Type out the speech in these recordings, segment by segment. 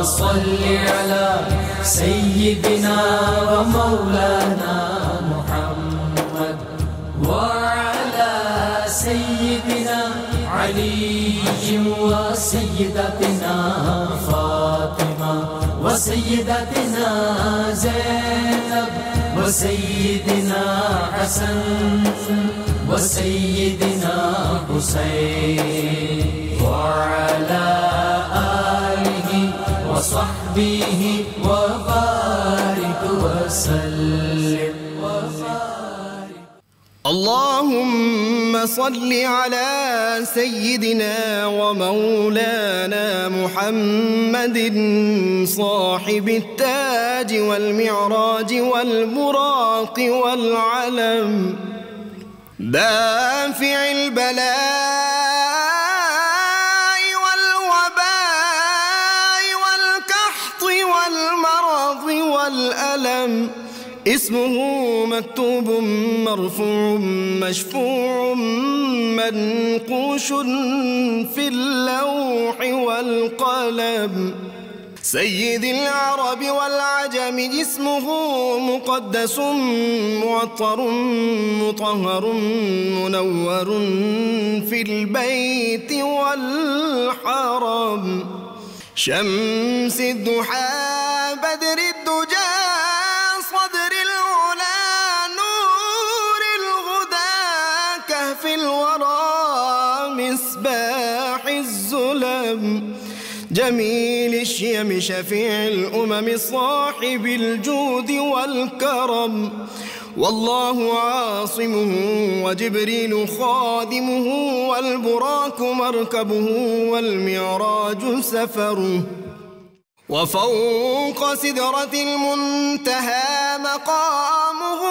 صل على سيدنا ومولانا محمد وعلى سيدنا علي وسيدتنا فاطمة وسيدتنا زينب وسيدنا حسن وسيدنا حسين وعلى آله وصحبه وبارك وسلم. اللهم صل على سيدنا ومولانا محمد صاحب التاج والمعراج والبراق والعلم دافع البلاء والوباء والقحط والمرض والألم اسمه مكتوب مرفوع مشفوع منقوش في اللوح والقلم سيد العرب والعجم اسمه مقدس معطر مطهر منور في البيت والحرم شمس الضحى بدر الدجى صدر العلا نور الهدى كهف الورى مصباح الظلم جميل الشيم شفيع الأمم صاحب الجود والكرم والله عاصمه وجبريل خادمه والبراك مركبه والمعراج سفره وفوق سدرة المنتهى مقامه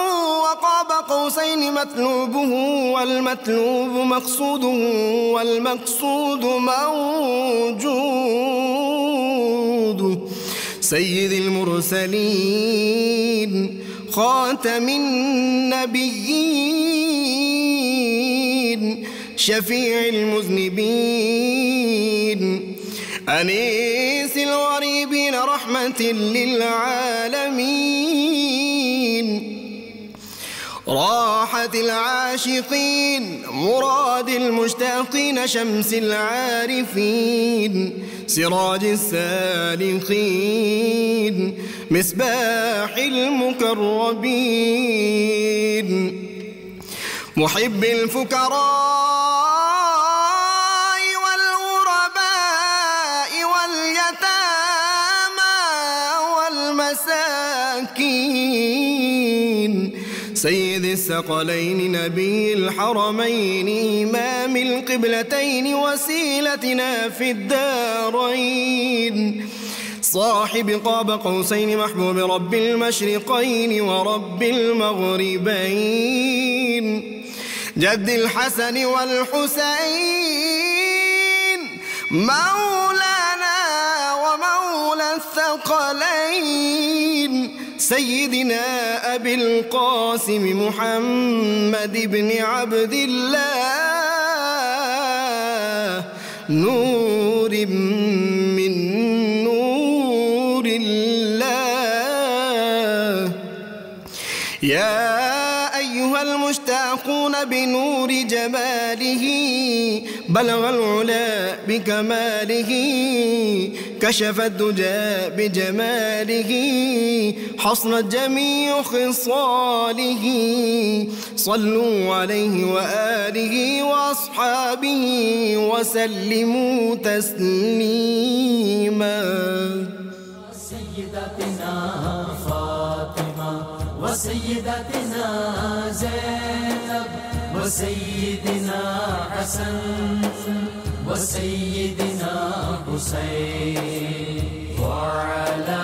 وقاب قوسين مطلوبه والمطلوب مقصوده والمقصود موجود سيد المرسلين خاتم النبيين شفيع المذنبين أنيس الغريبين رحمة للعالمين راحة العاشقين مراد المشتاقين شمس العارفين سراج السالكين مصباح المقربين محب الفقراء سيد الثقلين نبي الحرمين إمام القبلتين وسيلتنا في الدارين صاحب قاب قوسين محبوب رب المشرقين ورب المغربين جد الحسن والحسين مولانا ومولى الثقلين سيدنا أبي القاسم محمد بن عبد الله نور من نور الله يا أيها المشتاقون بنور جماله بلغ العلا بكماله كشف الدجى بجماله حصنت جميع خصاله صلوا عليه وآله وأصحابه وسلموا تسليما سيدتنا فاطمة وسيدتنا زينب وسيدنا حسن وسيدنا حسين وعلى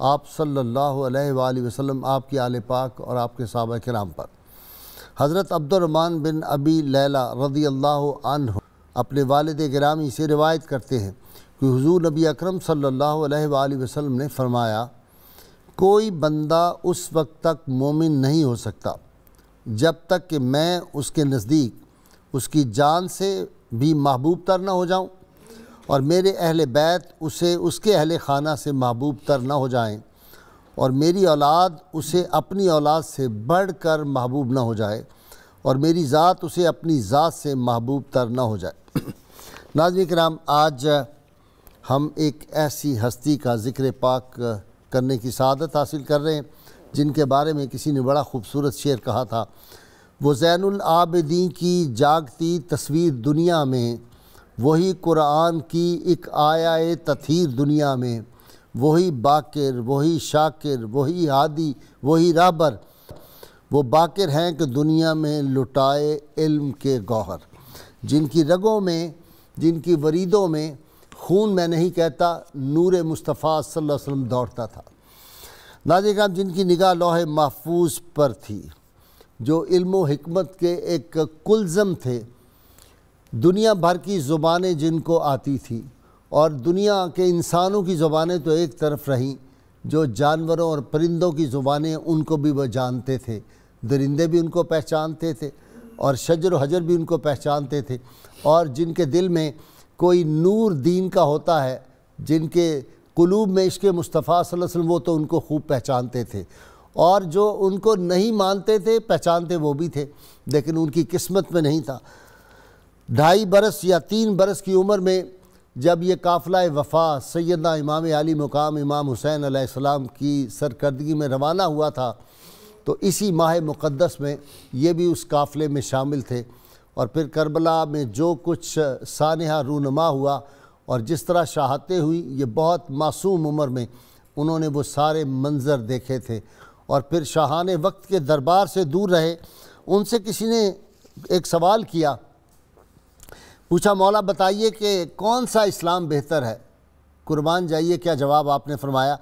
آپ صلی اللہ علیہ وآلہ وسلم، آپ کی آل پاک اور آپ کے صحابہ کرام پر۔ حضرت عبد الرحمن بن ابی لیلہ رضی اللہ عنہ اپنے والد گرامی سے روایت کرتے ہیں کہ حضور نبی اکرم صلی اللہ علیہ وآلہ وسلم نے فرمایا، کوئی بندہ اس وقت تک مومن نہیں ہو سکتا جب تک کہ میں اس کے نزدیک اس کی جان سے بھی محبوب تر نہ ہو جاؤں، اور میرے اہل بیت اسے اس کے اہل خانہ سے محبوب تر نہ ہو جائیں، اور میری اولاد اسے اپنی اولاد سے بڑھ کر محبوب نہ ہو جائے، اور میری ذات اسے اپنی ذات سے محبوب تر نہ ہو جائے۔ ناظرین کرام، آج ہم ایک ایسی ہستی کا ذکر پاک کرنے کی سعادت حاصل کر رہے ہیں جن کے بارے میں کسی نے بڑا خوبصورت شعر کہا تھا، وہ زین العابدین کی جاگتی تصویر دنیا میں، وہی قرآن کی ایک آیہ تطہیر دنیا میں، وہی باقر، وہی شاکر، وہی ہادی، وہی راہبر، وہ باقر ہیں کہ دنیا میں لٹائے علم کے گوہر، جن کی رگوں میں، جن کی وریدوں میں خون میں نہیں کہتا، نور مصطفیٰ صلی اللہ علیہ وسلم دوڑتا تھا۔ ناظرین کرام، جن کی نگاہ لوح محفوظ پر تھی، جو علم و حکمت کے ایک کلزم تھے، دنیا بھر کی زبانیں جن کو آتی تھی، اور دنیا کے انسانوں کی زبانیں تو ایک طرف رہیں، جو جانوروں اور پرندوں کی زبانیں ان کو بھی وہ جانتے تھے، درندے بھی ان کو پہچانتے تھے، اور شجر و حجر بھی ان کو پہچانتے تھے، اور جن کے دل میں کوئی نور دین کا ہوتا ہے، جن کے قلوب میں عشق مصطفیٰ صلی اللہ علیہ وسلم، وہ تو ان کو خوب پہچانتے تھے، اور جو ان کو نہیں مانتے تھے پہچانتے وہ بھی تھے، لیکن ان کی قسمت میں نہیں تھا۔ 2.5 برس یا 3 برس کی عمر میں جب یہ قافلہ وفا سیدنا امام علی مقام امام حسین علیہ السلام کی سرکردگی میں روانہ ہوا تھا، تو اسی ماہ مقدس میں یہ بھی اس قافلے میں شامل تھے، اور پھر کربلا میں جو کچھ سانحہ رونما ہوا اور جس طرح شہادتیں ہوئی، یہ بہت معصوم عمر میں انہوں نے وہ سارے منظر دیکھے تھے، اور پھر شاہان وقت کے دربار سے دور رہے۔ ان سے کسی نے ایک سوال کیا، پوچھا، مولا بتائیے کہ کون سا اسلام بہتر ہے، قربان جائیے کیا جواب آپ نے فرمایا،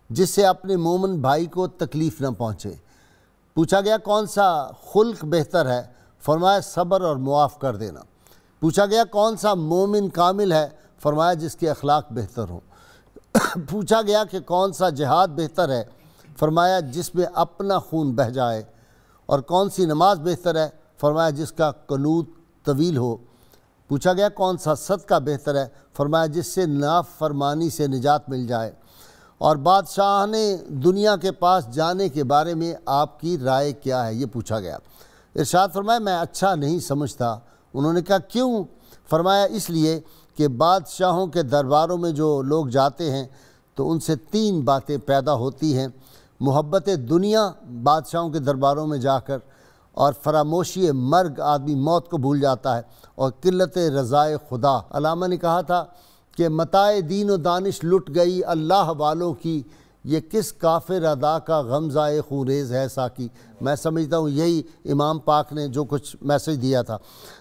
جس سے اپنے مومن بھائی کو تکلیف نہ پہنچے۔ پوچھا گیا کون سا خلق بہتر ہے، فرمایا صبر اور معاف کر دینا۔ پوچھا گیا کون سا مومن کامل ہے، فرمایا جس کے اخلاق بہتر ہوں۔ پوچھا گیا کہ کون سا جہاد بہتر ہے، فرمایا جس میں اپنا خون بہہ جائے۔ اور کون سی نماز بہتر ہے، فرمایا جس کا قنوت طویل ہو۔ پوچھا گیا کون سا صدقہ بہتر ہے، فرمایا جس سے نافرمانی سے نجات مل جائے۔ اور بادشاہ نے دنیا کے پاس جانے کے بارے میں آپ کی رائے کیا ہے، یہ پوچھا گیا۔ ارشاد فرمایا میں اچھا نہیں سمجھتا۔ انہوں نے کہا کیوں؟ فرمایا اس لیے کہ بادشاہوں کے درباروں میں جو لوگ جاتے ہیں تو ان سے 3 باتیں پیدا ہوتی ہیں، محبت دنیا بادشاہوں کے درباروں میں جا کر، اور فراموشی مرگ، آدمی موت کو بھول جاتا ہے، اور قلت رضائے خدا۔ علامہ نے کہا تھا کہ متاع دین و دانش لٹ گئی اللہ والوں کی، یہ کس کافر ادا کا غمزہ خوریز ہے ساکی۔ میں سمجھتا ہوں یہی امام پاک نے جو کچھ میسج دیا تھا۔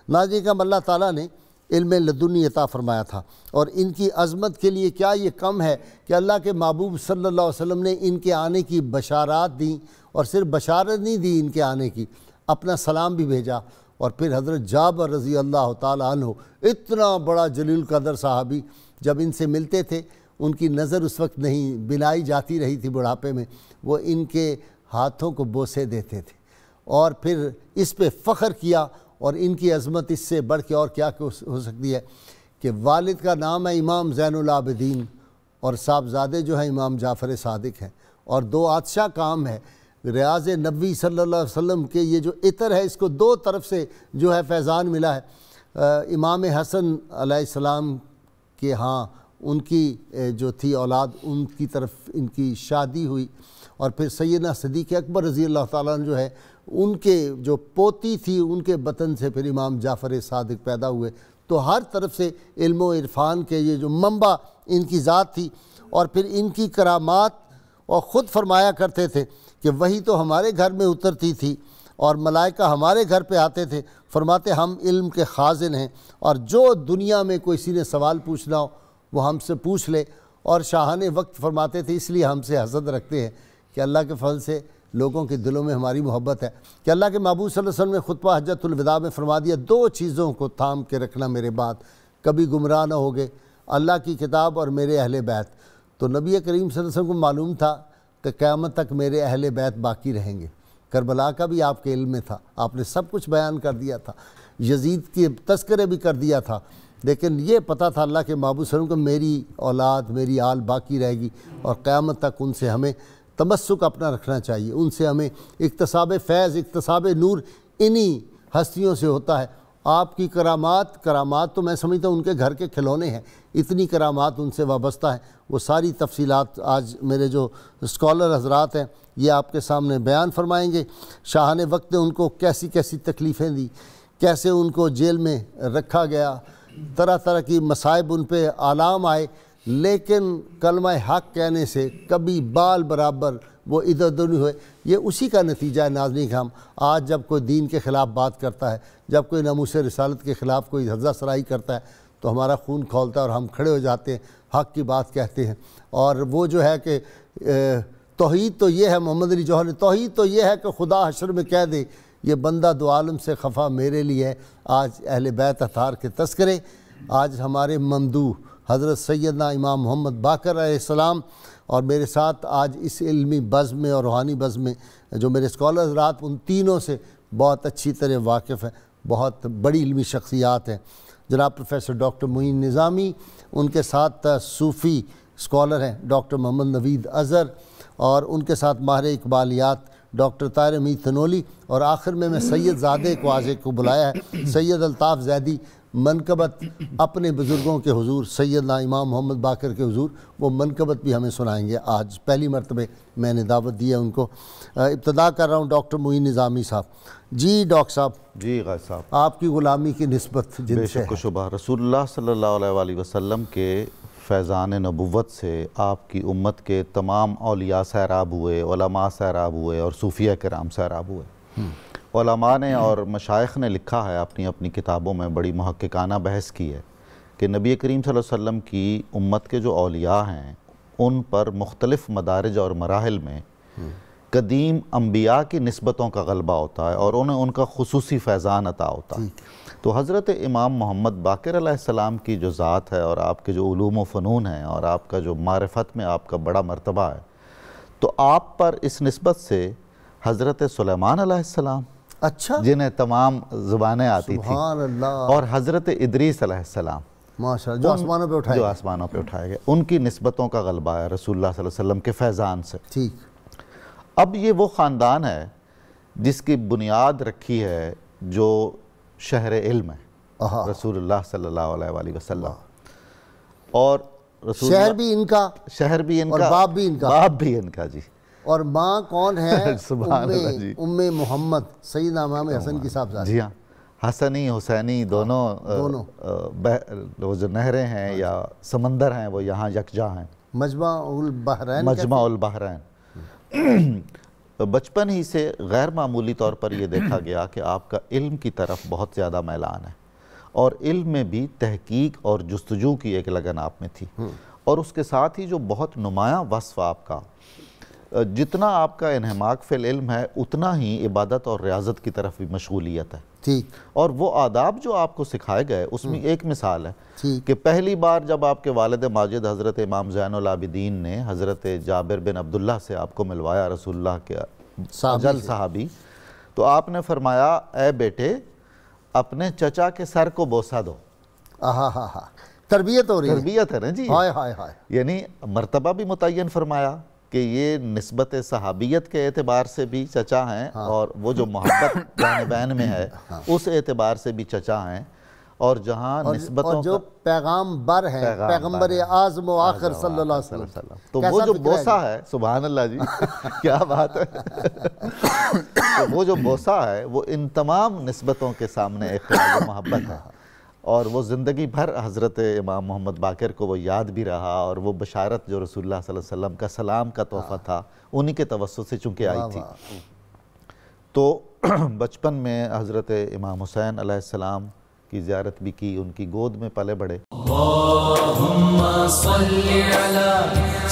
ناظرین کرام، اللہ تعالیٰ نے علم لدنی عطا فرمایا تھا، اور ان کی عظمت کے لیے کیا یہ کم ہے کہ اللہ کے محبوب صلی اللہ علیہ وسلم نے ان کے آنے کی بشارات دیں، اور صرف بشارت نہیں دی ان کے آنے کی، اپنا سلام بھی بھیجا۔ اور پھر حضرت جابر رضی اللہ تعالیٰ عنہ، اتنا بڑا جلیل قدر صحابی، جب ان سے ملتے تھے ان کی نظر اس وقت نہیں بنائی جاتی رہی تھی بڑھاپے میں، وہ ان کے ہاتھوں کو بوسے دیتے تھے، اور پھر اس پہ فخر کیا۔ اور ان کی عظمت اس سے بڑھ کے اور کیا ہو سکتی ہے کہ والد کا نام ہے امام زین العابدین، اور صاحبزادے جو ہیں امام جعفر صادق ہیں، اور 2 عطشہ کام ہے، ریاض نبوی صلی اللہ علیہ وسلم کے یہ جو عطر ہے اس کو 2 طرف سے جو ہے فیضان ملا ہے۔ امام حسن علیہ السلام کے ہاں ان کی جو تھی اولاد، ان کی طرف ان کی شادی ہوئی، اور پھر سیدنا صدیق اکبر رضی اللہ تعالیٰ عنہ جو ہے ان کے جو پوتی تھی ان کے بطن سے پھر امام جعفر صادق پیدا ہوئے۔ تو ہر طرف سے علم و عرفان کے یہ جو منبع ان کی ذات تھی، اور پھر ان کی کرامات، اور خود فرمایا کرتے تھے کہ وہی تو ہمارے گھر میں اترتی تھی، اور ملائکہ ہمارے گھر پہ آتے تھے، فرماتے ہم علم کے خازن ہیں، اور جو دنیا میں کوئی سی نے سوال پوچھنا ہو وہ ہم سے پوچھ لے، اور شاہان وقت فرماتے تھے اس لیے ہم سے حسد رکھتے ہیں کہ اللہ کے فضل سے لوگوں کے دلوں میں ہماری محبت ہے کہ اللہ کے محبوب صلی اللہ علیہ وسلم نے خطبہ حجۃ الوداع میں فرما دیا 2 چیزوں کو تھام کے رکھنا میرے بعد، کبھی گمراہ نہ ہوگے، اللہ کی کتاب اور میرے اہل بیت۔ تو نبی کریم صلی اللہ علیہ وسلم کو معلوم تھا کہ قیامت تک میرے اہل بیت باقی رہیں گے۔ کربلا کا بھی آپ کے علم میں تھا، آپ نے سب کچھ بیان کر دیا تھا، یزید کے تذکرے بھی کر دیا تھا، لیکن یہ پتہ تھا اللہ کے محبوب صلی اللہ علیہ وسلم کو میری اولاد میری آل باقی رہے گی اور قیامت تک ان سے ہمیں تمسک اپنا رکھنا چاہیے، ان سے ہمیں اکتساب فیض اکتساب نور انہی ہستیوں سے ہوتا ہے۔ آپ کی کرامات تو میں سمجھتا ہوں ان کے گھر کے کھلونے ہیں، اتنی کرامات ان سے وابستہ ہیں۔ وہ ساری تفصیلات آج میرے جو اسکالر حضرات ہیں یہ آپ کے سامنے بیان فرمائیں گے۔ شاہان وقت نے ان کو کیسی کیسی تکلیفیں دی، کیسے ان کو جیل میں رکھا گیا، طرح طرح کی مصائب ان پہ آلام آئے، لیکن کلمہ حق کہنے سے کبھی بال برابر وہ ادھر ادھر نہیں ہوئے۔ یہ اسی کا نتیجہ ہے ناظرین ہم آج جب کوئی دین کے خلاف بات کرتا ہے، جب کوئی ناموس رسالت کے خلاف کوئی حضا سرائی کرتا ہے تو ہمارا خون کھولتا ہے اور ہم کھڑے ہو جاتے ہیں، حق کی بات کہتے ہیں۔ اور وہ جو ہے کہ توحید تو یہ ہے، محمد علی جوہر نے توحید تو یہ ہے کہ خدا حشر میں کہہ دے یہ بندہ دو عالم سے خفا میرے لیے ہے۔ آج اہل بیت اطہار کے تذکرے، آج ہمارے ممدوح حضرت سیدنا امام محمد باقر علیہ السلام، اور میرے ساتھ آج اس علمی بزم میں اور روحانی بزم میں جو میرے اسکالر حضرات ان تینوں سے بہت اچھی طرح واقف ہیں، بہت بڑی علمی شخصیات ہیں۔ جناب پروفیسر ڈاکٹر معین نظامی، ان کے ساتھ صوفی اسکالر ہیں ڈاکٹر محمد نوید اظہر، اور ان کے ساتھ ماہر اقبالیات ڈاکٹر طاہر امید تھنولی، اور آخر میں سید زادے کو آج کو بلایا ہے، سید الطاف زیدی، منقبت اپنے بزرگوں کے حضور سیدنا امام محمد باقر کے حضور، وہ منقبت بھی ہمیں سنائیں گے۔ آج پہلی مرتبہ میں نے دعوت دی ہے ان کو۔ ابتدا کر رہا ہوں ڈاکٹر معین نظامی صاحب۔ جی ڈاکٹر صاحب، جی غازی صاحب، آپ کی غلامی کی نسبت جن بے سے شک و شبہ رسول اللہ صلی اللہ علیہ وآلہ وسلم کے فیضان نبوت سے آپ کی امت کے تمام اولیاء سیراب ہوئے، علماء سیراب ہوئے اور صوفیہ کرام سیراب ہوئے۔ علماء نے اور مشائخ نے لکھا ہے اپنی اپنی کتابوں میں، بڑی محققانہ بحث کی ہے کہ نبی کریم صلی اللہ علیہ وسلم کی امت کے جو اولیاء ہیں ان پر مختلف مدارج اور مراحل میں قدیم انبیاء کی نسبتوں کا غلبہ ہوتا ہے اور انہیں ان کا خصوصی فیضان عطا ہوتا ہے۔ تو حضرت امام محمد باقر علیہ السلام کی جو ذات ہے اور آپ کے جو علوم و فنون ہیں اور آپ کا جو معرفت میں آپ کا بڑا مرتبہ ہے، تو آپ پر اس نسبت سے حضرت سلیمان علیہ السلام، اچھا جنہیں تمام زبانیں آتی تھیں، سبحان اللہ، اور حضرت ادریس علیہ السلام ماشاءاللہ، جو آسمانوں پہ اٹھائے جو آسمانوں پہ اٹھائے گئے، ان کی نسبتوں کا غلبہ ہے رسول اللہ صلی اللہ علیہ وسلم کے فیضان سے۔ ٹھیک۔ اب یہ وہ خاندان ہے جس کی بنیاد رکھی ہے جو شہر علم ہے، رسول اللہ صلی اللہ علیہ وآلہ وسلم، اور رسول شہر بھی ان کا، شہر بھی ان اور کا، باپ بھی ان کا، باپ بھی ان کا، جی۔ اور ماں کون ہے؟ سبحان اللہ جی، ام محمد سیدنا امام حسن کی صاحبزادی۔ جی ہاں، حسنی حسینی دونوں وہ جو نہریں ہیں یا سمندر ہیں وہ یہاں یکجا ہیں، مجمع البحرین، مجمع البحرین۔ بچپن ہی سے غیر معمولی طور پر یہ دیکھا گیا کہ آپ کا علم کی طرف بہت زیادہ میلان ہے، اور علم میں بھی تحقیق اور جستجو کی ایک لگن آپ میں تھی، اور اس کے ساتھ ہی جو بہت نمایاں وصف آپ کا، جتنا آپ کا انہماک فی العلم ہے اتنا ہی عبادت اور ریاضت کی طرف بھی مشغولیت ہے۔ ٹھیک۔ اور وہ آداب جو آپ کو سکھائے گئے اس میں ایک مثال ہے کہ پہلی بار جب آپ کے والد ماجد حضرت امام زین العابدین نے حضرت جابر بن عبداللہ سے آپ کو ملوایا، رسول اللہ کے اجل صحابی، تو آپ نے فرمایا اے بیٹے اپنے چچا کے سر کو بوسہ دو۔ تربیت ہو رہی ہے، تربیت ہے نا جی، ہائے ہائے ہائے، یعنی مرتبہ بھی متعین فرمایا کہ یہ نسبت صحابیت کے اعتبار سے بھی چچا ہیں، اور وہ جو محبت جانبین میں ہے اس اعتبار سے بھی چچا ہیں، اور جہاں نسبتوں اور جو پیغام بر ہیں، پیغمبر اعظم و آخر صلی اللہ علیہ وسلم، تو وہ جو بوسہ ہے، سبحان اللہ جی کیا بات ہے، تو وہ جو بوسہ ہے وہ ان تمام نسبتوں کے سامنے ایک خراج محبت ہے، اور وہ زندگی بھر حضرت امام محمد باقر کو وہ یاد بھی رہا، اور وہ بشارت جو رسول اللہ صلی اللہ علیہ وسلم کا سلام کا تحفہ تھا انہی کے توسط سے چونکہ آئی تھی۔ تو بچپن میں حضرت امام حسین علیہ السلام کی زیارت بھی کی، ان کی گود میں پلے بڑھے۔ اللہم صلی علی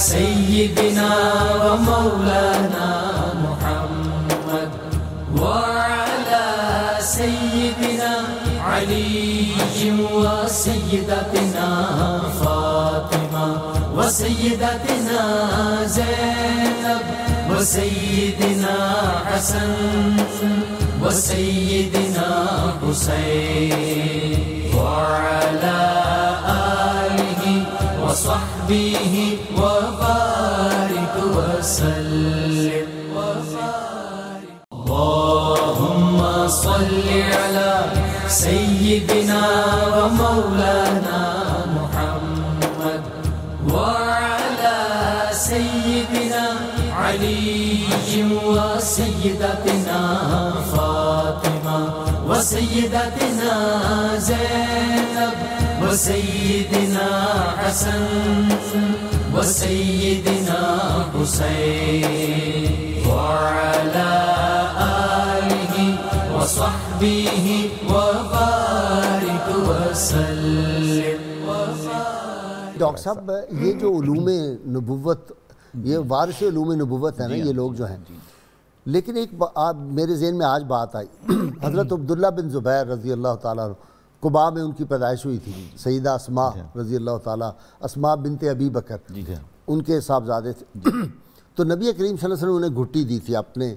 سیدنا و مولانا محمد وعلی سیدنا علی و سیدتنا فاطمہ و سیدتنا زینب و سیدنا حسن و سیدنا حسین وعلی آلہ وصحبہ وبارک وسلم۔ اللہم صلی علی سیدنا و مولانا محمد وعلی سیدنا علی و سیدتنا فاطمہ و سیدتنا زینب و سیدنا حسن و سیدنا حسین وعلی آلہ وصحبہ وبارک وسلم۔ ڈاکٹر صاحب یہ جو علوم نبوت، یہ وارث علوم نبوت ہے نا یہ لوگ جو ہیں، لیکن ایک میرے ذہن میں آج بات آئی، حضرت عبداللہ بن زبیر رضی اللہ تعالیٰ عنہ، قباء میں ان کی پیدائش ہوئی تھی، سیدہ اسماء رضی اللہ تعالیٰ، اسماء بنت ابی بکر ان کے صاحبزادے تھے، تو نبی کریم صلی اللہ علیہ وسلم نے انہیں گھٹی دی تھی اپنے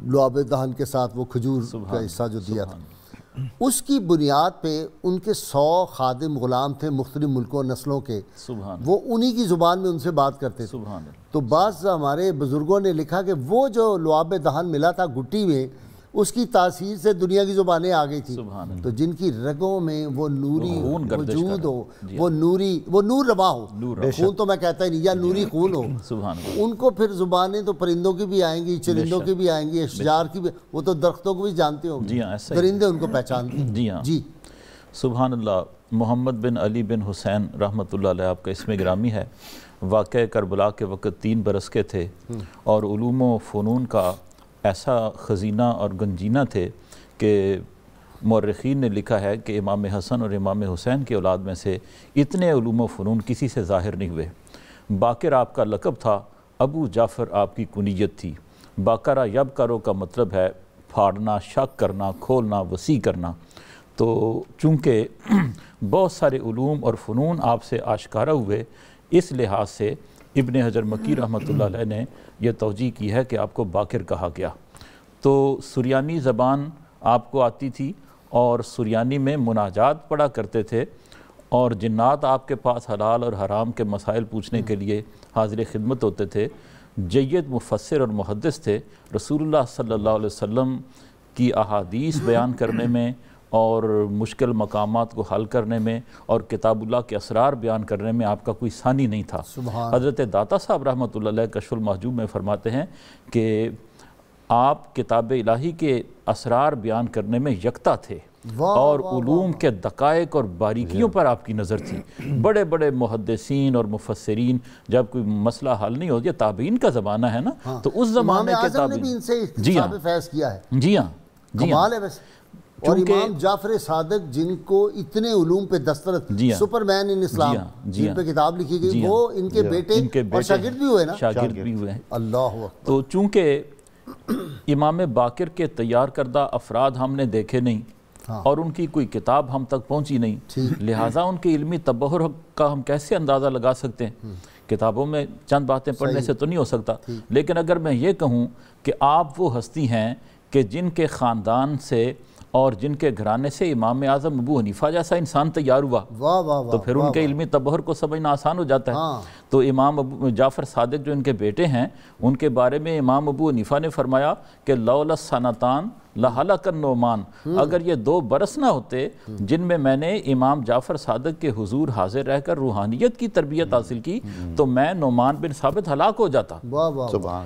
لعاب دہن کے ساتھ، وہ کھجور کا حصہ جو دیا تھا، اس کی بنیاد پہ ان کے 100 خادم غلام تھے مختلف ملکوں نسلوں کے، وہ انہی کی زبان میں ان سے بات کرتے تھے۔ تو بعض ہمارے بزرگوں نے لکھا کہ وہ جو لعاب دہن ملا تھا گھٹی میں، اس کی تاثیر سے دنیا کی زبانیں آ گئی تھی، تو جن کی رگوں میں وہ نوری وجود ہو، وہ نور رواں ہو، خون تو میں کہتا ہی نہیں، یا نوری خون ہو، ان کو پھر زبانیں تو پرندوں کی بھی آئیں گی، چرندوں کی بھی آئیں گی، اشجار کی بھی، وہ تو درختوں کو بھی جانتے ہوں گے، درندے ان کو پہچانتے ہیں۔ جی سبحان اللہ۔ محمد بن علی بن حسین رحمۃ اللہ علیہ آپ کا اسم گرامی ہے، واقع کربلا کے وقت 3 برس کے تھے، اور علوم و فنون کا ایسا خزینہ اور گنجینہ تھے کہ مورخین نے لکھا ہے کہ امام حسن اور امام حسین کی اولاد میں سے اتنے علوم و فنون کسی سے ظاہر نہیں ہوئے۔ باقر آپ کا لقب تھا، ابو جعفر آپ کی کنیت تھی۔ باقرہ یبکرو کا مطلب ہے پھاڑنا، شک کرنا، کھولنا، وسیع کرنا۔ تو چونکہ بہت سارے علوم اور فنون آپ سے آشکارا ہوئے، اس لحاظ سے ابن حجر مکی رحمۃ اللہ علیہ نے یہ توجیہ کی ہے کہ آپ کو باقر کہا گیا۔ تو سریانی زبان آپ کو آتی تھی اور سریانی میں مناجات پڑھا کرتے تھے، اور جنات آپ کے پاس حلال اور حرام کے مسائل پوچھنے کے لیے حاضر خدمت ہوتے تھے۔ جید مفسر اور محدث تھے، رسول اللہ صلی اللہ علیہ وسلم کی احادیث بیان کرنے میں اور مشکل مقامات کو حل کرنے میں اور کتاب اللہ کے اسرار بیان کرنے میں آپ کا کوئی ثانی نہیں تھا۔ حضرت داتا صاحب رحمۃ اللہ علیہ کشف المحجوب میں فرماتے ہیں کہ آپ کتاب الہی کے اسرار بیان کرنے میں یکتا تھے، اور علوم کے دقائق اور باریکیوں پر آپ کی نظر تھی۔ بڑے بڑے محدثین اور مفسرین جب کوئی مسئلہ حل نہیں ہوتا، تابعین کا زمانہ ہے نا، تو اس زمانے کے تابعین نے بھی ان سے اکتساب فیض کیا ہے۔ جی ہاں، کمال ہے ویسے۔ اور امام جعفر صادق جن کو اتنے علوم پہ دسترت، سپر مین ان اسلام جن پہ کتاب لکھی گئی، وہ ان کے بیٹے اور شاگرد بھی ہوئے نا، شاگرد بھی ہوئے ہیں۔ اللہ اکبر۔ تو چونکہ امام باقر کے تیار کردہ افراد ہم نے دیکھے نہیں، اور ان کی کوئی کتاب ہم تک پہنچی نہیں، لہٰذا ان کے علمی تبحر کا ہم کیسے اندازہ لگا سکتے ہیں؟ کتابوں میں چند باتیں پڑھنے سے تو نہیں ہو سکتا، لیکن اگر میں یہ کہوں کہ آپ وہ ہستی ہیں کہ جن کے خاندان سے اور جن کے گھرانے سے امام اعظم ابو حنیفہ جیسا انسان تیار ہوا، تو پھر ان کے علمی تبحر کو سمجھنا آسان ہو جاتا ہے۔ تو امام ابو جعفر صادق جو ان کے بیٹے ہیں، ان کے بارے میں امام ابو حنیفہ نے فرمایا کہ لولا السنتان لہلک النعمان، اگر یہ 2 برس نہ ہوتے جن میں نے امام جعفر صادق کے حضور حاضر رہ کر روحانیت کی تربیت حاصل کی، تو میں نعمان بن ثابت ہلاک ہو جاتا۔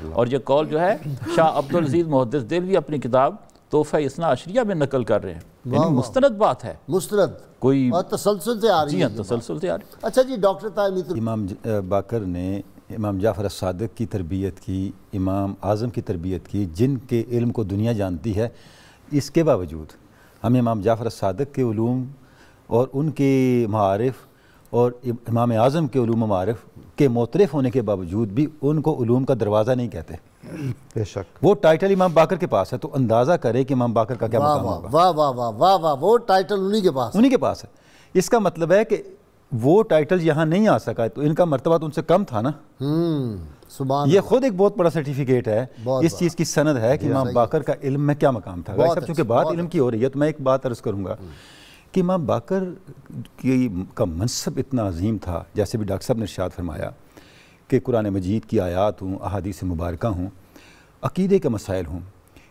اور یہ قول جو ہے شاہ عبدالعزیز محدث دہلوی اپنی کتاب تحفہ اثنا عشریہ میں نقل کر رہے ہیں، یعنی مستند بات ہے، مستند کوئی تسلسل سے آ رہی ہے۔ جی ہاں، تسلسل سے آ رہی ہے۔ اچھا جی ڈاکٹر طاہر، امام باقر نے امام جعفر صادق کی تربیت کی، امام اعظم کی تربیت کی، جن کے علم کو دنیا جانتی ہے، اس کے باوجود ہم امام جعفر صادق کے علوم اور ان کے معارف اور امام اعظم کے علوم و معارف کے معترف ہونے کے باوجود بھی ان کو علوم کا دروازہ نہیں کہتے. بے شک. وہ ٹائٹل امام باقر کے پاس ہے, تو اندازہ کرے کہ امام باقر کا کیا مقام ہوگا. واہ واہ واہ واہ واہ, وہ ٹائٹل انہی کے پاس ہے. اس کا مطلب ہے کہ وہ ٹائٹل یہاں نہیں آ سکا, تو ان کا مرتبہ تو ان سے کم تھا نا. یہ خود ایک بہت بڑا سرٹیفکیٹ ہے, اس چیز کی سند ہے کہ امام باقر کا علم میں کیا مقام تھا. صاحب چونکہ بات علم کی ہو رہی ہے تو میں ایک بات عرض کروں گا کہ امام باقر کا منصب اتنا عظیم تھا, جیسے بھی ڈاکٹر صاحب نے ارشاد فرمایا کہ قرآن مجید کی آیات ہوں, احادیث مبارکہ ہوں, عقیدے کے مسائل ہوں,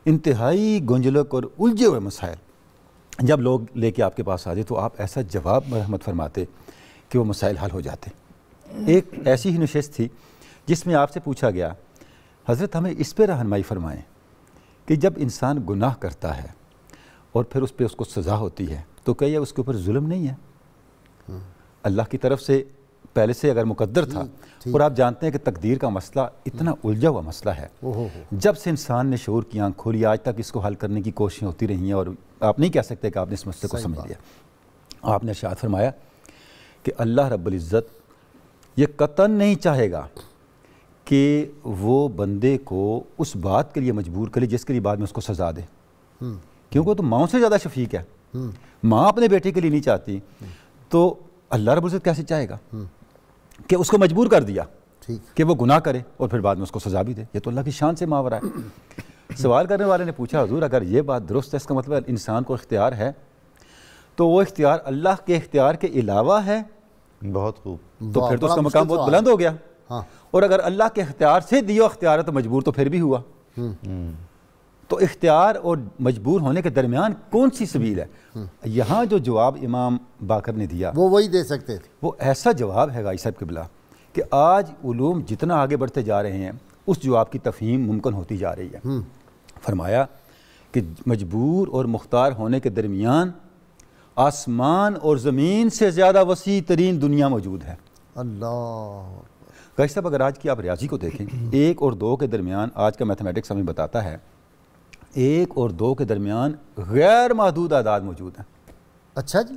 انتہائی گنجلک اور الجھے ہوئے مسائل جب لوگ لے کے آپ کے پاس آتے تو آپ ایسا جواب مرحمت فرماتے کہ وہ مسائل حل ہو جاتے. ایک ایسی ہی نشست تھی جس میں آپ سے پوچھا گیا, حضرت ہمیں اس پہ رہنمائی فرمائیں کہ جب انسان گناہ کرتا ہے اور پھر اس پہ اس کو سزا ہوتی ہے تو کیا یہ اس کے اوپر ظلم نہیں ہے؟ اللہ کی طرف سے پہلے سے اگر مقدر تھا, اور آپ جانتے ہیں کہ تقدیر کا مسئلہ اتنا الجھا ہوا مسئلہ ہے, جب سے انسان نے شعور کی آنکھ کھولی آج تک اس کو حل کرنے کی کوششیں ہوتی رہی ہیں, اور آپ نہیں کہہ سکتے کہ آپ نے اس مسئلے کو سمجھ لیا. آپ نے ارشاد فرمایا کہ اللہ رب العزت یہ قطعاً نہیں چاہے گا کہ وہ بندے کو اس بات کے لیے مجبور کرے جس کے لیے بعد میں اس کو سزا دے, کیونکہ وہ تو ماؤں سے زیادہ شفیق ہے. ماں اپنے بیٹے کے لیے نہیں چاہتی تو اللہ رب العزت کیسے چاہے گا کہ اس کو مجبور کر دیا کہ وہ گناہ کرے اور پھر بعد میں اس کو سزا بھی دے. یہ تو اللہ کی شان سے ماورا ہے. سوال کرنے والے نے پوچھا, حضور اگر یہ بات درست ہے, اس کا مطلب انسان کو اختیار ہے, تو وہ اختیار اللہ کے اختیار کے علاوہ ہے. بہت خوب. تو پھر تو اس کا مقام بہت بلند ہو گیا. اور اگر اللہ کے اختیار سے دیو اختیار ہے تو مجبور تو پھر بھی ہوا. تو اختیار اور مجبور ہونے کے درمیان کون سی سبیل ہے؟ یہاں جو جواب امام باقر نے دیا وہ وہی دے سکتے تھے. وہ ایسا جواب ہے غازی صاحب قبلہ کہ آج علوم جتنا آگے بڑھتے جا رہے ہیں اس جواب کی تفہیم ممکن ہوتی جا رہی ہے. فرمایا کہ مجبور اور مختار ہونے کے درمیان آسمان اور زمین سے زیادہ وسیع ترین دنیا موجود ہے. اللہ. غازی صاحب اگر آج کی آپ ریاضی کو دیکھیں, 1 اور 2 کے درمیان آج کا میتھمیٹکس ہمیں بتاتا ہے 1 اور 2 کے درمیان غیر محدود اعداد موجود ہیں. اچھا جی,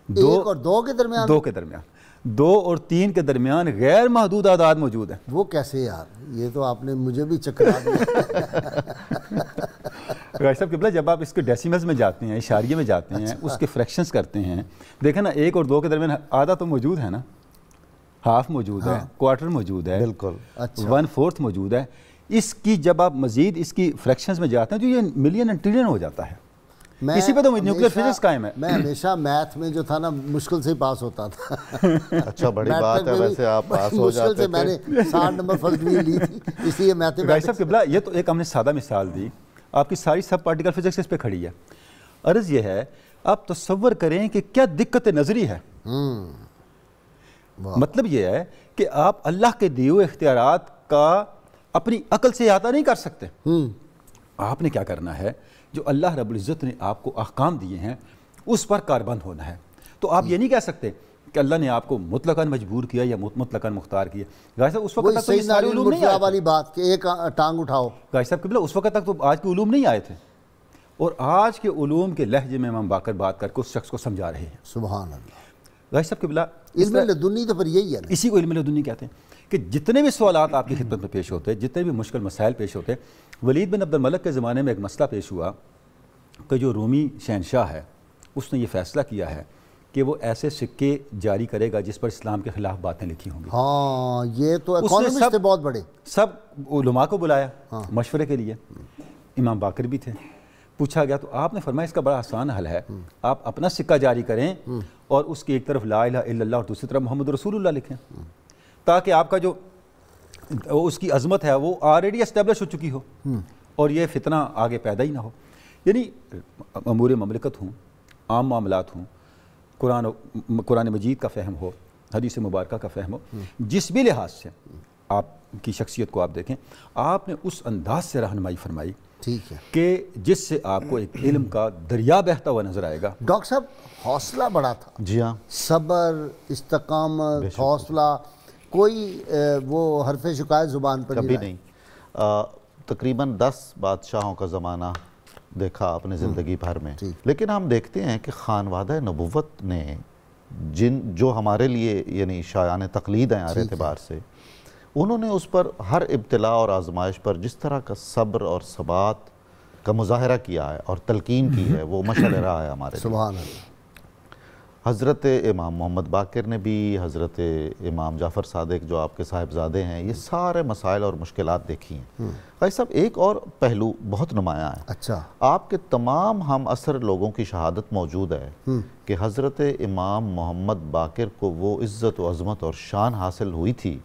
1 اور 2 کے درمیان 2 کے درمیان 2 اور 3 کے درمیان غیر محدود اعداد موجود ہیں. وہ کیسے یار؟ یہ تو آپ نے مجھے بھی چکرا دیا. غازی صاحب قبلہ جب آپ اس کے ڈیسیملز میں جاتے ہیں, اشاریے میں جاتے ہیں, اس کے فریکشنز کرتے ہیں, دیکھیں نا 1 اور 2 کے درمیان آدھا تو موجود ہے نا, ہاف موجود ہے, کوارٹر موجود ہے, بالکل 1/4 موجود ہے. اس کی جب آپ مزید اس کی فریکشنز میں جاتے ہیں تو یہ ملین اینڈ ٹریلین ہو جاتا ہے. اسی پہ تو نیوکلیئر فزکس قائم ہے. میں ہمیشہ میتھ میں جو تھا نا مشکل سے پاس ہوتا تھا. اچھا بڑی بات ہے ویسے, آپ پاس ہو جاتے مشکل سے میں نے 60 نمبر فرسٹ ڈویژن لی تھی, اس لیے میتھ. غازی صاحب قبلہ یہ تو ایک ہم نے سادہ مثال دی, آپ کی ساری سب پارٹیکل فزکس اس پہ کھڑی ہے. عرض یہ ہے آپ تصور کریں کہ کیا دقت نظری ہے. مطلب یہ ہے کہ آپ اللہ کے دیے ہوئے اختیارات کا اپنی عقل سے احاطہ نہیں کر سکتے. آپ نے کیا کرنا ہے, جو اللہ رب العزت نے آپ کو احکام دیے ہیں اس پر کاربند ہونا ہے. تو آپ یہ نہیں کہہ سکتے کہ اللہ نے آپ کو مطلقاً مجبور کیا یا مطلقاً مختار کیا. غازی صاحب اس وقت تک تو یہ سارے علوم نہیں آئے والی بات کہ ایک ٹانگ اٹھاؤ. غازی صاحب قبلہ اس وقت تک تو آج کے علوم نہیں آئے تھے, اور آج کے علوم کے لہجے میں امام باقر بات کر کے اس شخص کو سمجھا رہے ہیں. سبحان اللہ. غازی صاحب قبلہ علم لدنی تو پھر یہی ہے نا, اسی کو علم لدنی کہتے ہیں کہ جتنے بھی سوالات آپ کی خدمت میں پیش ہوتے ہیں, جتنے بھی مشکل مسائل پیش ہوتے ہیں. ولید بن عبد الملک کے زمانے میں ایک مسئلہ پیش ہوا کہ جو رومی شہنشاہ ہے اس نے یہ فیصلہ کیا ہے کہ وہ ایسے سکے جاری کرے گا جس پر اسلام کے خلاف باتیں لکھی ہوں گی. ہاں یہ تو اکانومسٹ تھے بہت بڑے. سب علماء کو بلایا مشورے کے لیے, امام باقر بھی تھے. پوچھا گیا تو آپ نے فرمایا اس کا بڑا آسان حل ہے, آپ اپنا سکہ جاری کریں اور اس کی ایک طرف لا الہ الا اللہ اور دوسری طرف محمد رسول اللہ لکھیں, تاکہ آپ کا جو اس کی عظمت ہے وہ آلریڈی اسٹیبلش ہو چکی ہو اور یہ فتنہ آگے پیدا ہی نہ ہو. یعنی امور مملکت ہوں, عام معاملات ہوں, قرآن مجید کا فہم ہو, حدیث مبارکہ کا فہم ہو, جس بھی لحاظ سے آپ کی شخصیت کو آپ دیکھیں, آپ نے اس انداز سے رہنمائی فرمائی ٹھیک ہے کہ جس سے آپ کو ایک علم کا دریا بہتا ہوا نظر آئے گا. ڈاکٹر صاحب حوصلہ بڑا تھا. جی ہاں, صبر, استقامت, حوصلہ, کوئی وہ حرف شکایت زبان پر کبھی نہیں. تقریباً 10 بادشاہوں کا زمانہ دیکھا اپنی زندگی بھر میں، لیکن ہم دیکھتے ہیں کہ خانوادہ نبوت نے جو ہمارے لیے یعنی شایان تقلید ہیں ہر اعتبار سے، انہوں نے اس پر ہر ابتلاء اور آزمائش پر جس طرح کا صبر اور ثبات کا مظاہرہ کیا ہے اور تلقین کی ہے، وہ مشعل راہ ہے ہمارے لیے۔ سبحان اللہ۔ حضرت امام محمد باقر نے بھی، حضرت امام جعفر صادق جو آپ کے صاحبزادے ہیں، یہ سارے مسائل اور مشکلات دیکھی ہیں۔ بھائی صاحب ایک اور پہلو بہت نمایاں ہے، اچھا، آپ کے تمام ہم عصر لوگوں کی شہادت موجود ہے کہ حضرت امام محمد باقر کو وہ عزت و عظمت اور شان حاصل ہوئی تھی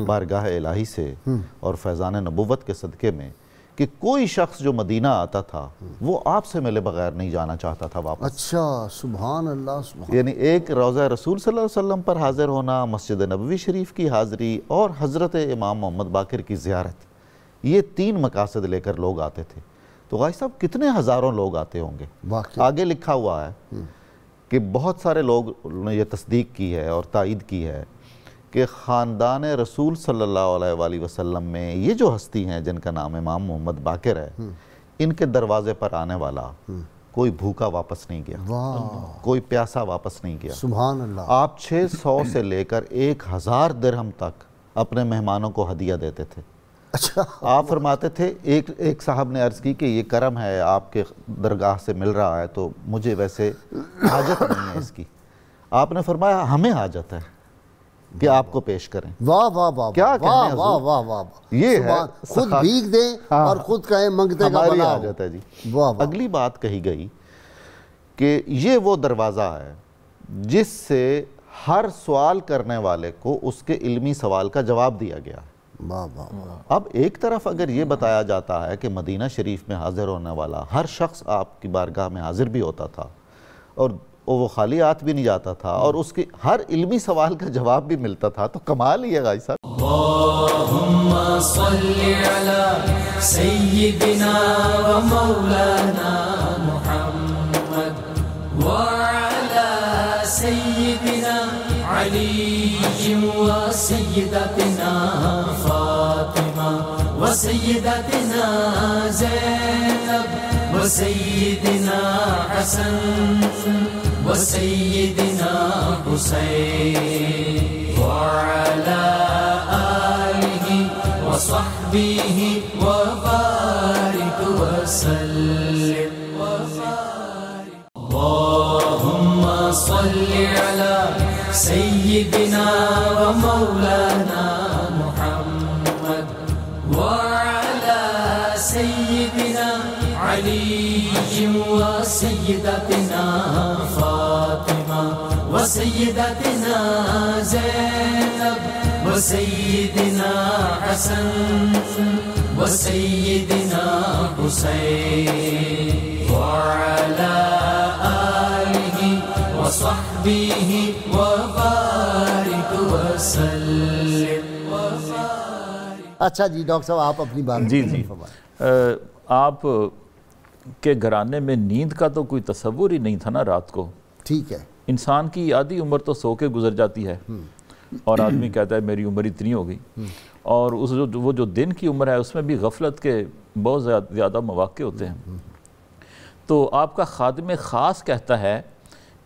بارگاہ الہی سے اور فیضان نبوت کے صدقے میں کہ کوئی شخص جو مدینہ آتا تھا وہ آپ سے ملے بغیر نہیں جانا چاہتا تھا واپس۔ اچھا، سبحان اللہ، سبحان یعنی ایک روضہ رسول صلی اللہ علیہ وسلم پر حاضر ہونا، مسجد نبوی شریف کی حاضری اور حضرت امام محمد باقر کی زیارت، یہ 3 مقاصد لے کر لوگ آتے تھے۔ تو غازی صاحب کتنے ہزاروں لوگ آتے ہوں گے؟ واقعی آگے لکھا ہوا ہے کہ بہت سارے لوگ نے یہ تصدیق کی ہے اور تائید کی ہے کہ خاندان رسول صلی اللہ علیہ وآلہ وسلم میں یہ جو ہستی ہیں جن کا نام امام محمد باقر ہے، ان کے دروازے پر آنے والا کوئی بھوکا واپس نہیں گیا، کوئی پیاسا واپس نہیں گیا۔ سبحان اللہ۔ آپ 600 سے لے کر 1000 درہم تک اپنے مہمانوں کو ہدیہ دیتے تھے۔ اچھا، آپ فرماتے تھے، ایک صاحب نے عرض کی کہ یہ کرم ہے آپ کے درگاہ سے مل رہا ہے تو مجھے ویسے حاجت نہیں ہے اس کی۔ آپ نے فرمایا ہمیں حاجت ہے کہ آپ کو پیش کریں۔ واہ واہ واہ، کیا کہنے واہ حضور؟ واہ واہ واہ، یہ ہے خود بھیگ دیں اور خود کہیں منگتے کا ہماری بنا ہو۔ حاجت ہے جی۔ واہ واہ، اگلی بات کہی گئی کہ یہ وہ دروازہ ہے جس سے ہر سوال کرنے والے کو اس کے علمی سوال کا جواب دیا گیا ہے۔ واہ واہ واہ، اب ایک طرف اگر یہ بتایا جاتا ہے کہ مدینہ شریف میں حاضر ہونے والا ہر شخص آپ کی بارگاہ میں حاضر بھی ہوتا تھا اور وہ خالی ہاتھ بھی نہیں جاتا تھا اور اس کی ہر علمی سوال کا جواب بھی ملتا تھا، تو کمال ہی ہے غازی صاحب۔ اللہم صلی علی سیدنا و مولانا محمد وعلی سیدنا علی و سیدتنا فاطمہ و سیدتنا زینب و سیدنا حسن و سیدنا حسین وعلی آلہ و صحبہ و بارک وسلم۔ اللہم صلی علی سیدنا و مولانا محمد وعلی سیدنا علی و سیدتنا فاطمہ و سیدتنا زینب و سیدنا حسن و سیدنا حسین وعلی آلہ و صحبہ و بارک وسلم۔ اچھا جی ڈاکٹر صاحب آپ اپنی بات جی آپ کے گھرانے میں نیند کا تو کوئی تصور ہی نہیں تھا نا رات کو۔ ٹھیک ہے، انسان کی آدھی عمر تو سو کے گزر جاتی ہے اور آدمی کہتا ہے میری عمر اتنی ہو گئی، اور وہ جو دن کی عمر ہے اس میں بھی غفلت کے بہت زیادہ مواقع ہوتے ہیں۔ تو آپ کا خادم خاص کہتا ہے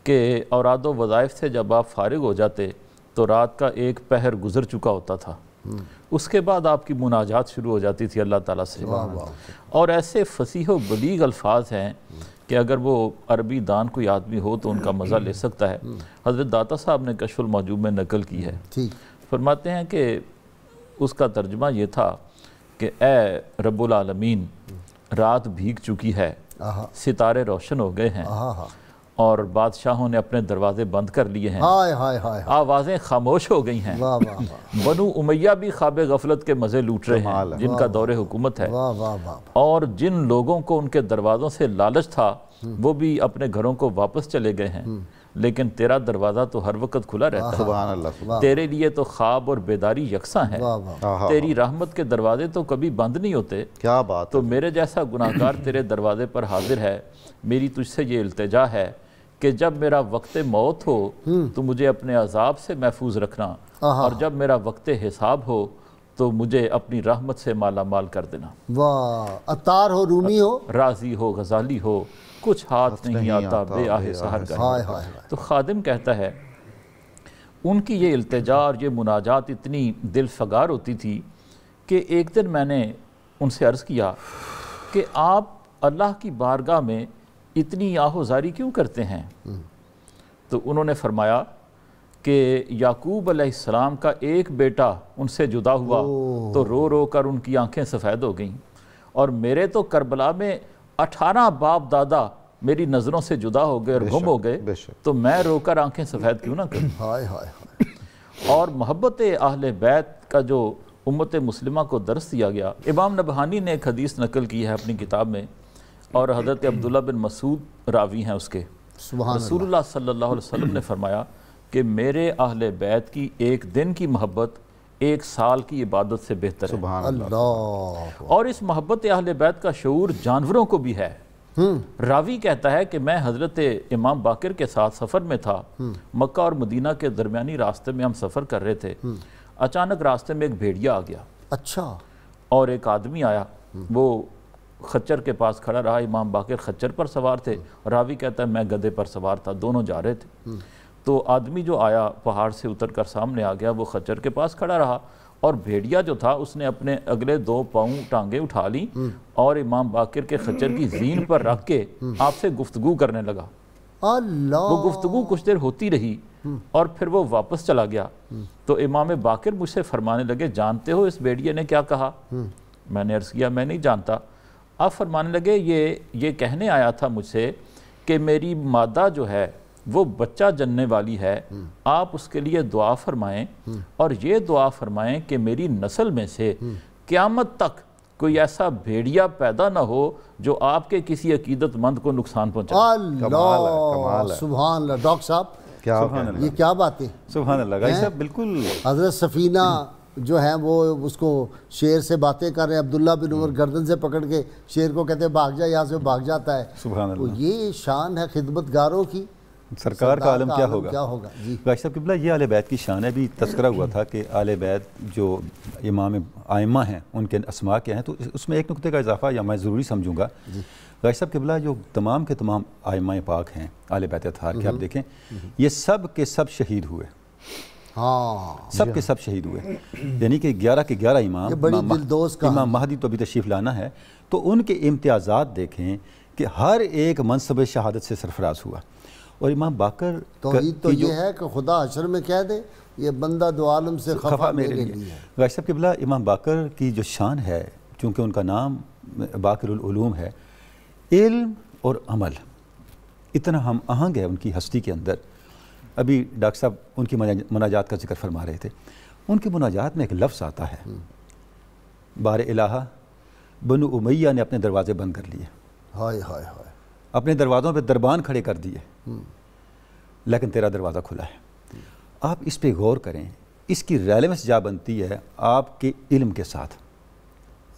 کہ اوراد و وظائف سے جب آپ فارغ ہو جاتے تو رات کا 1 پہر گزر چکا ہوتا تھا، اس کے بعد آپ کی مناجات شروع ہو جاتی تھی اللہ تعالیٰ سے، اور ایسے فصیح و بلیغ الفاظ ہیں کہ اگر وہ عربی دان کوئی آدمی ہو تو ان کا مزہ لے سکتا ہے۔ حضرت داتا صاحب نے کشف الموجوب میں نقل کی ہے، فرماتے ہیں کہ اس کا ترجمہ یہ تھا کہ اے رب العالمین، رات بھیگ چکی ہے، ستارے روشن ہو گئے ہیں اور بادشاہوں نے اپنے دروازے بند کر لیے ہیں، آوازیں خاموش ہو گئی ہیں، بنو امیہ بھی خواب غفلت کے مزے لوٹ رہے ہیں جن کا دور حکومت ہے، اور جن لوگوں کو ان کے دروازوں سے لالچ تھا وہ بھی اپنے گھروں کو واپس چلے گئے ہیں، لیکن تیرا دروازہ تو ہر وقت کھلا رہتا ہے، سبحان اللہ، تیرے لیے تو خواب اور بیداری یکساں ہے، تیری رحمت کے دروازے تو کبھی بند نہیں ہوتے۔ کیا بات، تو میرے جیسا گناہگار تیرے دروازے پر حاضر ہے، میری تجھ سے یہ التجا ہے کہ جب میرا وقت موت ہو تو مجھے اپنے عذاب سے محفوظ رکھنا، اور جب میرا وقت حساب ہو تو مجھے اپنی رحمت سے مالا مال کر دینا۔ واہ، عطار ہو، رومی ہو، راضی ہو، غزالی ہو، کچھ ہاتھ نہیں آتا بے آہ سحر کا۔ تو خادم کہتا ہے ان کی یہ التجا اور یہ مناجات اتنی دل فگار ہوتی تھی کہ ایک دن میں نے ان سے عرض کیا کہ آپ اللہ کی بارگاہ میں اتنی آہ و زاری کیوں کرتے ہیں؟ تو انہوں نے فرمایا کہ یعقوب علیہ السلام کا ایک بیٹا ان سے جدا ہوا تو رو رو کر ان کی آنکھیں سفید ہو گئیں، اور میرے تو کربلا میں 18 باپ دادا میری نظروں سے جدا ہو گئے اور گم ہو گئے، تو میں رو کر آنکھیں سفید کیوں نہ کروں؟ اور محبت اہل بیت کا جو امت مسلمہ کو درس دیا گیا، امام نبہانی نے ایک حدیث نقل کی ہے اپنی کتاب میں، اور حضرت عبداللہ بن مسعود راوی ہیں اس کے۔ رسول اللہ صلی اللہ علیہ وسلم نے فرمایا کہ میرے اہل بیت کی ایک دن کی محبت 1 سال کی عبادت سے بہتر ہے۔ سبحان اللہ۔ اور اس محبت اہل بیت کا شعور جانوروں کو بھی ہے۔ راوی کہتا ہے کہ میں حضرت امام باقر کے ساتھ سفر میں تھا، مکہ اور مدینہ کے درمیانی راستے میں ہم سفر کر رہے تھے، اچانک راستے میں ایک بھیڑیا آ گیا، اچھا، اور ایک آدمی آیا، وہ خچر کے پاس کھڑا رہا۔ امام باقر خچر پر سوار تھے، راوی کہتا ہے میں گدھے پر سوار تھا، دونوں جا رہے تھے۔ تو آدمی جو آیا پہاڑ سے اتر کر سامنے آ گیا، وہ خچر کے پاس کھڑا رہا، اور بھیڑیا جو تھا اس نے اپنے اگلے 2 پاؤں ٹانگیں اٹھا لی اور امام باقر کے خچر کی زین پر رکھ کے آپ سے گفتگو کرنے لگا۔ وہ گفتگو کچھ دیر ہوتی رہی اور پھر وہ واپس چلا گیا۔ تو امام باقر مجھ سے فرمانے لگے جانتے ہو اس بھیڑیے نے کیا کہا؟ میں نے عرض کیا میں نہیں جانتا۔ آپ فرمانے لگے یہ کہنے آیا تھا مجھ سے کہ میری مادہ جو ہے وہ بچہ جننے والی ہے، آپ اس کے لیے دعا فرمائیں، اور یہ دعا فرمائیں کہ میری نسل میں سے قیامت تک کوئی ایسا بھیڑیا پیدا نہ ہو جو آپ کے کسی عقیدت مند کو نقصان پہنچائے۔ اللہ، سبحان اللہ۔ ڈاکٹر صاحب یہ کیا باتیں، سبحان اللہ۔ گائی صاحب بالکل حضرت سفینہ جو ہیں وہ اس کو شیر سے باتیں کر رہے ہیں، عبداللہ بن عمر گردن سے پکڑ کے شیر کو کہتے ہیں بھاگ جا یہاں سے، بھاگ جاتا ہے۔ سبحان اللہ۔ یہ شان ہے خدمت گاروں کی، سرکار کا عالم کیا ہوگا۔ جی گائی صاحب قبلہ یہ اہل بیت کی شان ہے، بھی تذکرہ ہوا تھا کہ اہل بیت جو امام ائمہ ہیں ان کے اسماء کیا ہیں، تو اس میں ایک نقطے کا اضافہ یا میں ضروری سمجھوں گا۔ گائی صاحب قبلہ جو تمام کے تمام ائمہ پاک ہیں اہل بیت اطہار کے، آپ دیکھیں یہ سب کے سب شہید ہوئے، سب کے سب شہید ہوئے، یعنی کہ 11 کے 11 امام مہدی تو ابھی تشریف لانا ہے، تو ان کے امتیازات دیکھیں کہ ہر ایک منصب شہادت سے سرفراز ہوا۔ اور امام باقر توحید تو یہ ہے کہ خدا حشر میں کہہ دے یہ بندہ دو عالم سے خفا میرے لیے ہے۔ غازی صاحب قبلہ امام باقر کی جو شان ہے، چونکہ ان کا نام باقر العلوم ہے، علم اور عمل اتنا ہم آہنگ ہے ان کی ہستی کے اندر۔ ابھی ڈاکٹر صاحب ان کی مناجات کا ذکر فرما رہے تھے، ان کی مناجات میں ایک لفظ آتا ہے، بار الہا بنو امیہ نے اپنے دروازے بند کر لیے، ہائے ہائے ہائے، اپنے دروازوں پہ دربان کھڑے کر دیے، لیکن تیرا دروازہ کھلا ہے۔ آپ اس پہ غور کریں، اس کی ریلیونس جا بنتی ہے آپ کے علم کے ساتھ۔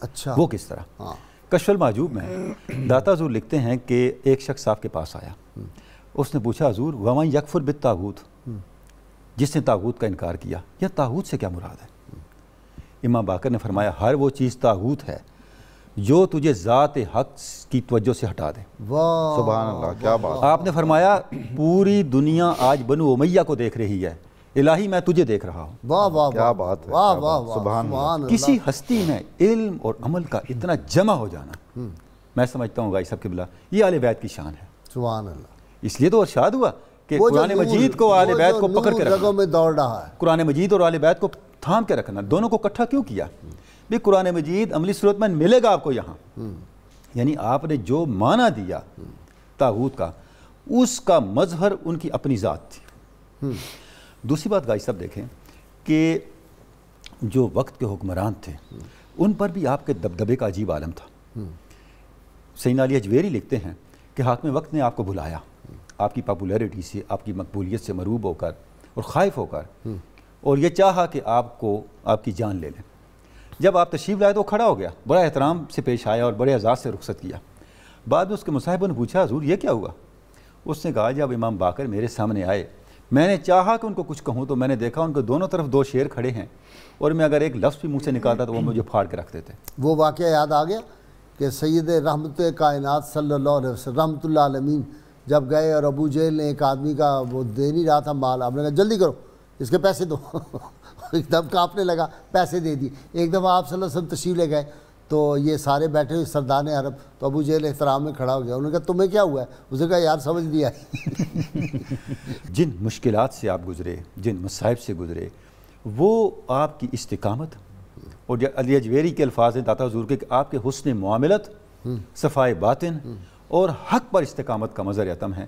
اچھا وہ کس طرح؟ کشف المحجوب میں داتا حضور لکھتے ہیں کہ ایک شخص آپ کے پاس آیا، اس نے پوچھا حضور وَمَن یکفر بالطاغوت، جس نے طاغوت کا انکار کیا، یا طاغوت سے کیا مراد ہے؟ امام باقر نے فرمایا ہر وہ چیز طاغوت ہے جو تجھے ذات حق کی توجہ سے ہٹا دے۔ سبحان اللہ، کیا بات۔ آپ نے فرمایا پوری دنیا آج بنو امیہ کو دیکھ رہی ہے، الہی میں تجھے دیکھ رہا ہوں۔ واہ واہ کیا بات ہے، واہ واہ سبحان اللہ۔ کسی ہستی میں علم اور عمل کا اتنا جمع ہو جانا، میں سمجھتا ہوں غازی صاحب قبلہ یہ اہل بیت کی شان ہے۔ سبحان اللہ۔ اس لیے تو ارشاد ہوا کہ قرآن مجید کو اہل بیت کو پکڑ کے جگہوں میں دوڑ رہا ہے، قرآن مجید اور اہل بیت کو تھام کے رکھنا، دونوں کو اکٹھا کیوں کیا؟ بھی قرآن مجید عملی صورت میں ملے گا آپ کو یہاں، یعنی آپ نے جو معنی دیا طاغوت کا، اس کا مظہر ان کی اپنی ذات تھی۔ دوسری بات غازی صاحب دیکھیں کہ جو وقت کے حکمران تھے ان پر بھی آپ کے دبدبے کا عجیب عالم تھا۔ سیدنا علی اجویری لکھتے ہیں کہ حاکم وقت نے آپ کو بلایا، آپ کی پاپولیرٹی سے، آپ کی مقبولیت سے مروب ہو کر اور خائف ہو کر، اور یہ چاہا کہ آپ کو آپ کی جان لے لیں۔ جب آپ تشریف لائے تو وہ کھڑا ہو گیا، بڑا احترام سے پیش آیا اور بڑے اعزاز سے رخصت کیا۔ بعد میں اس کے مصاحبوں نے پوچھا حضور یہ کیا ہوا؟ اس نے کہا جب امام باقر میرے سامنے آئے میں نے چاہا کہ ان کو کچھ کہوں تو میں نے دیکھا ان کے دونوں طرف دو شیر کھڑے ہیں اور میں اگر ایک لفظ بھی منہ سے نکالتا تو وہ مجھے پھاڑ کے رکھ دیتے. وہ واقعہ یاد آ گیا کہ سید رحمت کائنات صلی اللہ علیہ وسلم رحمۃ اللہ علیہ جب گئے اور ابو جہل نے ایک آدمی کا وہ دے نہیں رہا تھا مال, آپ نے کہا جلدی کرو اس کے پیسے دو ایک دم کانپنے لگا, پیسے دے دی. ایک دفعہ آپ صلی اللہ علیہ وسلم تشریف لے گئے تو یہ سارے بیٹھے ہوئے سردان عرب, تو ابو جہل احترام میں کھڑا ہو گیا. انہوں نے کہا تمہیں کیا ہوا ہے؟ اس نے کہا یار سمجھ نہیں آئی. جن مشکلات سے آپ گزرے, جن مصائب سے گزرے, وہ آپ کی استقامت اور علی اجویری کے الفاظ ہیں داتا حضور کے کہ آپ کے حسن معاملت, صفائے باطن اور حق پر استقامت کا مظہر عتم ہے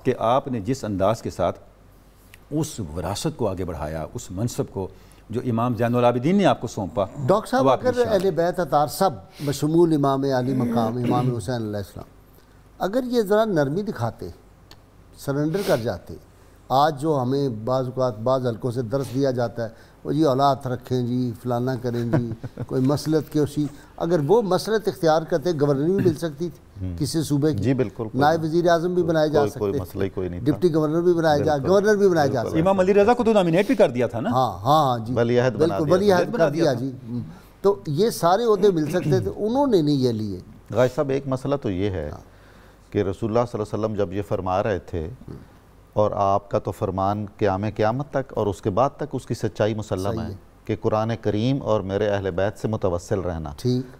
کہ آپ نے جس انداز کے ساتھ اس وراثت کو آگے بڑھایا, اس منصب کو جو امام زین العابدین نے آپ کو سونپا. ڈاکٹر صاحب اگر اہل بیت اطہار سب بشمول امام علی مقام امام حسین علیہ السلام اگر یہ ذرا نرمی دکھاتے, سرنڈر کر جاتے, آج جو ہمیں بعض اوقات بعض حلقوں سے درس دیا جاتا ہے وہ جی اولاد رکھیں جی فلانا کریں جی کوئی مسلط کی اسی, اگر وہ مسلط اختیار کرتے گورنر بھی مل سکتی تھی کسی صوبے کی, جی بالکل, نائب وزیر اعظم بھی بنائے جا سکتے, ڈپٹی گورنر بھی بنائے جا, گورنر بھی بنائے جا سکتے. امام علی رضا کو تو نامینیٹ بھی کر دیا تھا نا. ہاں جی بالکل ولی عہد کر دیا جی. تو یہ سارے عہدے مل سکتے تھے, انہوں نے نہیں یہ لیے. غازی صاحب ایک مسئلہ تو یہ ہے کہ رسول اللہ صلی اللہ علیہ وسلم جب یہ فرما رہے تھے اور آپ کا تو فرمان قیامت تک اور اس کے بعد تک اس کی سچائی مسلم ہے کہ قرآن کریم اور میرے اہل بیت سے متوسل رہنا,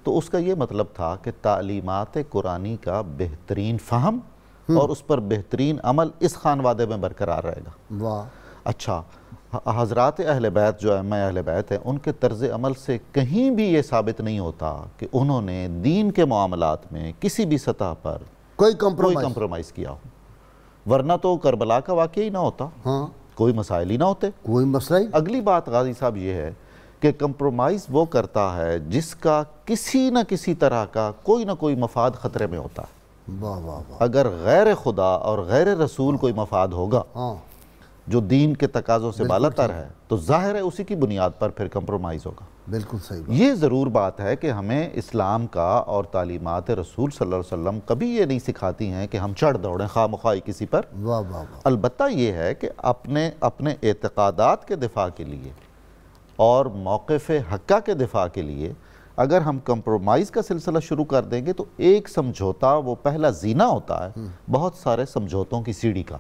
تو اس کا یہ مطلب تھا کہ تعلیمات قرآنی کا بہترین فہم اور اس پر بہترین عمل اس خانوادے میں برقرار رہے گا. اچھا, حضرات اہل بیت جو ائمہ اہل بیت ہیں ان کے طرز عمل سے کہیں بھی یہ ثابت نہیں ہوتا کہ انہوں نے دین کے معاملات میں کسی بھی سطح پر کوئی کمپرومائز کیا ہو, ورنہ تو کربلا کا واقعہ ہی نہ ہوتا, کوئی مسائل ہی نہ ہوتے, کوئی مسئلہ ہی. اگلی بات غازی صاحب یہ ہے کہ کمپرومائز وہ کرتا ہے جس کا کسی نہ کسی طرح کا کوئی نہ کوئی مفاد خطرے میں ہوتا ہے. اگر غیر خدا اور غیر رسول کوئی مفاد ہوگا جو دین کے تقاضوں سے بالا تر ہے تو ظاہر ہے اسی کی بنیاد پر پھر کمپرومائز ہوگا. بالکل صحیح. یہ ضرور بات ہے کہ ہمیں اسلام کا اور تعلیمات رسول صلی اللہ علیہ وسلم کبھی یہ نہیں سکھاتی ہیں کہ ہم چڑھ دوڑیں خواہ مخواہ کسی پر. البتہ یہ ہے کہ اپنے اعتقادات کے دفاع کے لیے اور موقف حقہ کے دفاع کے لیے اگر ہم کمپرومائز کا سلسلہ شروع کر دیں گے تو ایک سمجھوتا وہ پہلا زینہ ہوتا ہے بہت سارے سمجھوتوں کی سیڑھی کا.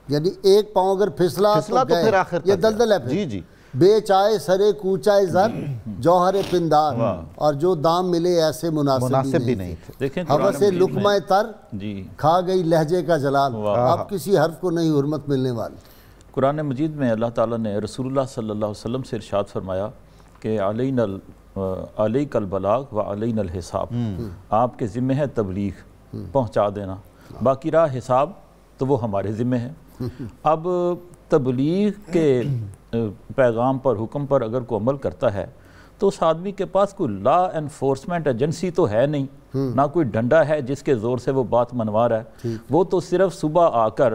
یعنی ایک پاؤں اگر پھسلا تو پھر آخر یہ دلدل ہے. جی جی, بے چائے سرے کوچائے زر جوہر پندار, اور جو دام ملے ایسے مناسب بھی نہیں تھے. حوث لقمہ تر کھا گئی لہجے کا جلال, اب کسی حرف کو نہیں حرمت ملنے والی. قرآن مجید میں اللہ تعالیٰ نے رسول اللہ صلی اللہ علیہ وسلم سے ارشاد فرمایا کہ علیک البلاغ و علینا الحساب, آپ کے ذمہ ہے تبلیغ پہنچا دینا, باقی رہا حساب تو وہ ہمارے ذمہ ہے. اب تبلیغ کے پیغام پر حکم پر اگر کوئی عمل کرتا ہے تو اس آدمی کے پاس کوئی لا انفورسمنٹ ایجنسی تو ہے نہیں, نہ کوئی ڈنڈا ہے جس کے زور سے وہ بات منوا رہا ہے. وہ تو صرف صبح آ کر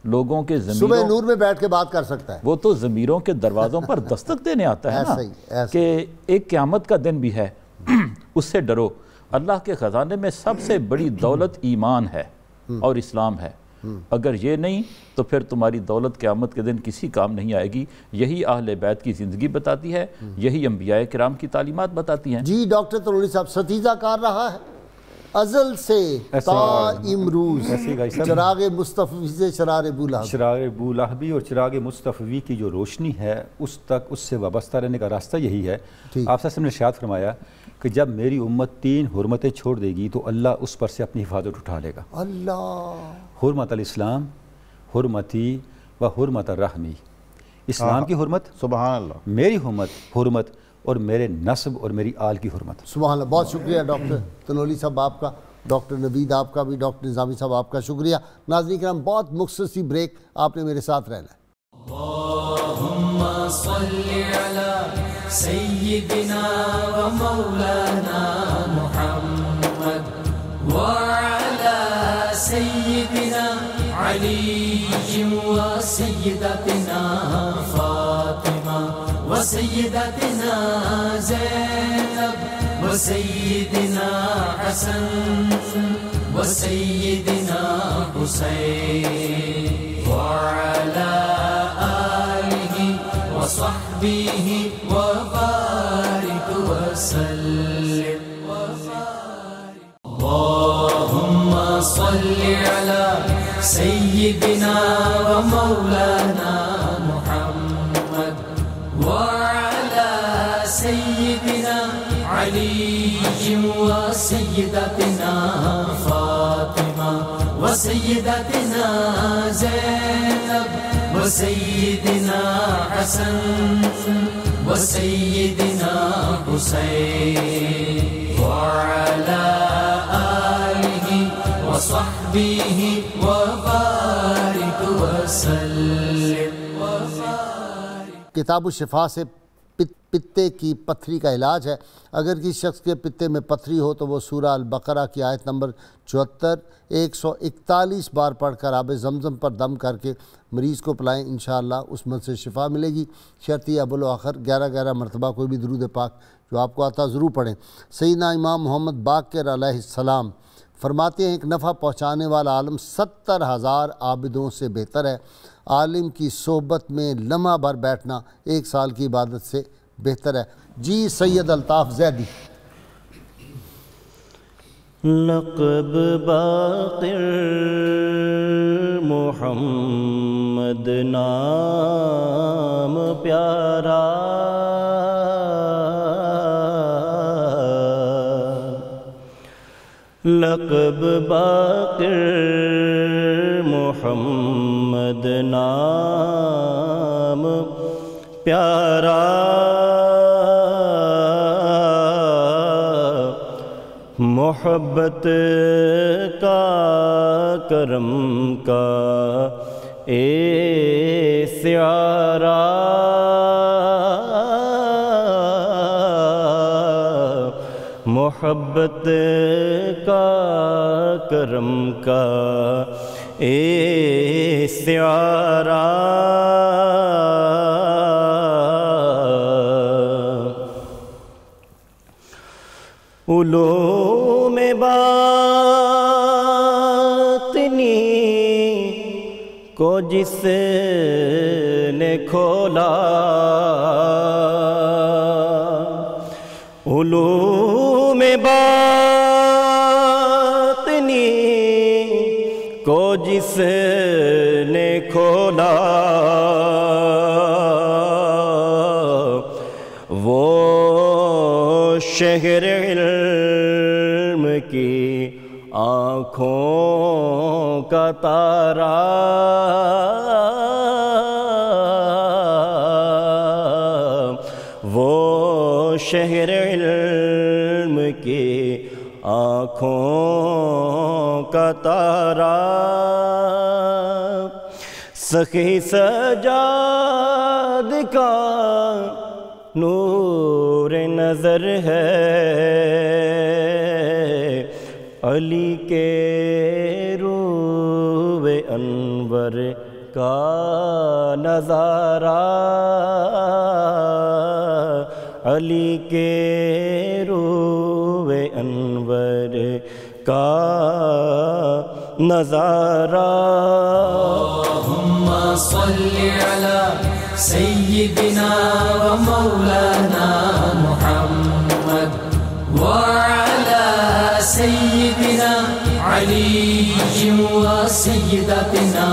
لوگوں کے صبح نور میں بیٹھ کے بات کر سکتا ہے, وہ تو ضمیروں کے دروازوں پر دستک دینے آتا ہے نا کہ ایک قیامت کا دن بھی ہے, اس سے ڈرو. اللہ کے خزانے میں سب سے بڑی دولت ایمان ہے اور اسلام ہے. اگر یہ نہیں تو پھر تمہاری دولت قیامت کے دن کسی کام نہیں آئے گی. یہی اہل بیت کی زندگی بتاتی ہے, یہی انبیاء کرام کی تعلیمات بتاتی ہیں. جی ڈاکٹر تنوری صاحب ستیزہ کار رہا ہے ازل سے تا امروز, چراغ مصطفی سے شرار بولہبی اور چراغ مصطفی کی جو روشنی ہے اس تک اس سے وابستہ رہنے کا راستہ یہی ہے. آپ صلی اللہ علیہ وسلم نے ارشاد فرمایا کہ جب میری امت 3 حرمتیں چھوڑ دے گی تو اللہ اس پر سے اپنی حفاظت اٹھا لے گا. اللہ, حرمت الاسلام, حرمتی و حرمت الرحمی. اسلام کی حرمت, سبحان اللہ, میری حرمت اور میرے نسب اور میری آل کی حرمت. سبحان اللہ. بہت شکریہ ڈاکٹر تنولی صاحب آپ کا, ڈاکٹر نوید آپ کا بھی, ڈاکٹر نظامی صاحب آپ کا شکریہ. ناظرین کرام بہت مختصر بریک, آپ نے میرے ساتھ رہنا ہے. اللہم صلی علی سیدنا و مولانا محمد وعلی سیدنا علی و سیدتنا فاطمہ و سیدتنا زینب و سیدنا حسن و سیدنا حسین وعلی وصحبه وبارك وسلم. اللهم صل على سيدنا ومولانا محمد وعلى سيدنا علي وسيدتنا فاطمة وسيدتنا زينب وسيدنا حسن وسيدنا حسين وعلى آله وصحبه وبارك وسلم. کتاب الشفا سے پتے کی پتھری کا علاج ہے. اگر کسی شخص کے پتے میں پتھری ہو تو وہ سورہ البقرہ کی آیت نمبر 74 141 بار پڑھ کر آب زمزم پر دم کر کے مریض کو پلائیں. انشاءاللہ اس مرض سے شفا ملے گی. شرط یہ اول-و-آخر 11 مرتبہ کوئی بھی درود پاک جو آپ کو آتا ضرور پڑھیں. سیدنا امام محمد باقر علیہ السلام فرماتے ہیں ایک نفع پہنچانے والا عالم 70,000 عابدوں سے بہتر ہے. عالم کی صحبت میں لمحہ بھر بیٹھنا 1 سال کی عبادت سے بہتر ہے. جی سید الطاف زیدی. لقب باقر محمد نام پیارا لقب باقر محمد نام پیارا محبت کا کرم کا سیارہ محبت کا کرم کا سیارہ علوم باطنی کو جس نے کھولا علوم باطنی کو جس نے کھولا وہ شہر علم کی آنکھوں کا تارا وہ شہر علم کی آنکھوں کا تارا سخی سجاد کا نور نظر ہے علی کے روح انور کا نظارہ علی کے روح انور کا نظارہ اللهم صل على سيدنا ومولانا محمد وعلى سيدنا علي وسيدتنا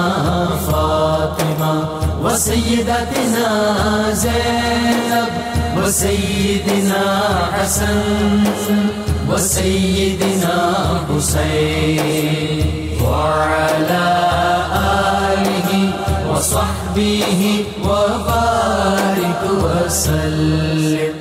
فاطمة وسيدتنا زينب وسيدنا حسن وسيدنا حسين وعلى آله وصحبه وبارك وسلم.